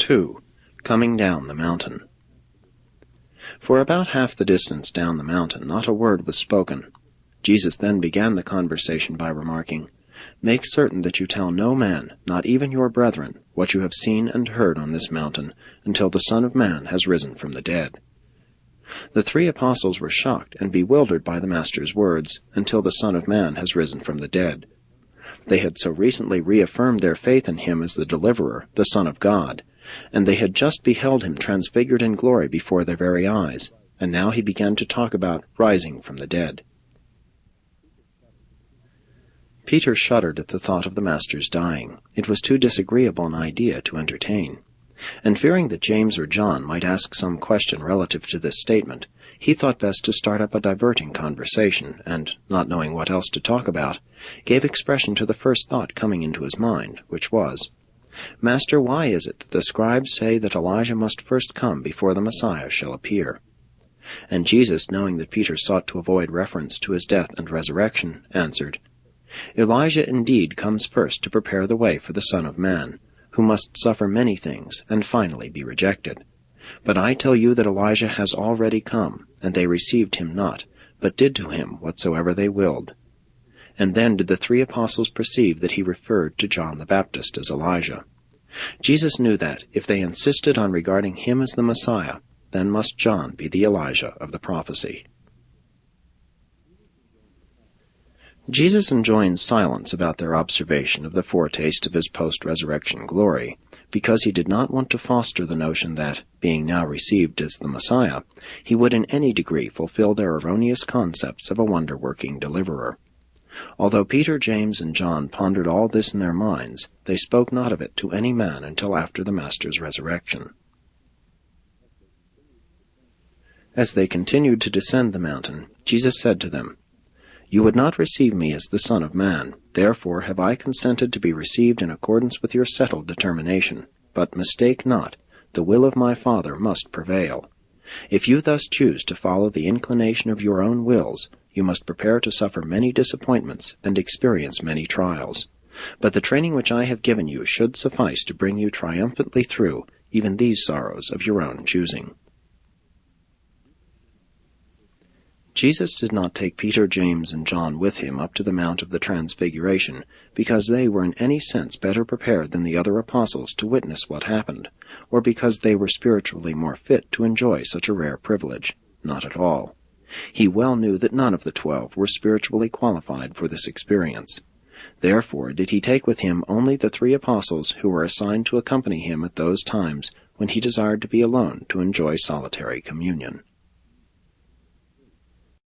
2. Coming down the mountain. For about half the distance down the mountain not a word was spoken. Jesus then began the conversation by remarking, "Make certain that you tell no man, not even your brethren, what you have seen and heard on this mountain, until the Son of Man has risen from the dead." The 3 apostles were shocked and bewildered by the Master's words, "until the Son of Man has risen from the dead." They had so recently reaffirmed their faith in him as the Deliverer, the Son of God, and they had just beheld him transfigured in glory before their very eyes, and now he began to talk about rising from the dead. Peter shuddered at the thought of the Master's dying. It was too disagreeable an idea to entertain. And fearing that James or John might ask some question relative to this statement, he thought best to start up a diverting conversation, and, not knowing what else to talk about, gave expression to the first thought coming into his mind, which was, "Master, why is it that the scribes say that Elijah must first come before the Messiah shall appear?" And Jesus, knowing that Peter sought to avoid reference to his death and resurrection, answered, "Elijah indeed comes first to prepare the way for the Son of Man, who must suffer many things, and finally be rejected. But I tell you that Elijah has already come, and they received him not, but did to him whatsoever they willed." And then did the 3 apostles perceive that he referred to John the Baptist as Elijah. Jesus knew that, if they insisted on regarding him as the Messiah, then must John be the Elijah of the prophecy. Jesus enjoined silence about their observation of the foretaste of his post-resurrection glory, because he did not want to foster the notion that, being now received as the Messiah, he would in any degree fulfill their erroneous concepts of a wonder-working deliverer. Although Peter, James, and John pondered all this in their minds, they spoke not of it to any man until after the Master's resurrection. As they continued to descend the mountain, Jesus said to them, "You would not receive me as the Son of Man, therefore have I consented to be received in accordance with your settled determination. But mistake not, the will of my Father must prevail. If you thus choose to follow the inclination of your own wills, you must prepare to suffer many disappointments and experience many trials. But the training which I have given you should suffice to bring you triumphantly through even these sorrows of your own choosing." Jesus did not take Peter, James, and John with him up to the Mount of the Transfiguration, because they were in any sense better prepared than the other apostles to witness what happened, or because they were spiritually more fit to enjoy such a rare privilege. Not at all. He well knew that none of the 12 were spiritually qualified for this experience. Therefore did he take with him only the 3 apostles who were assigned to accompany him at those times when he desired to be alone to enjoy solitary communion.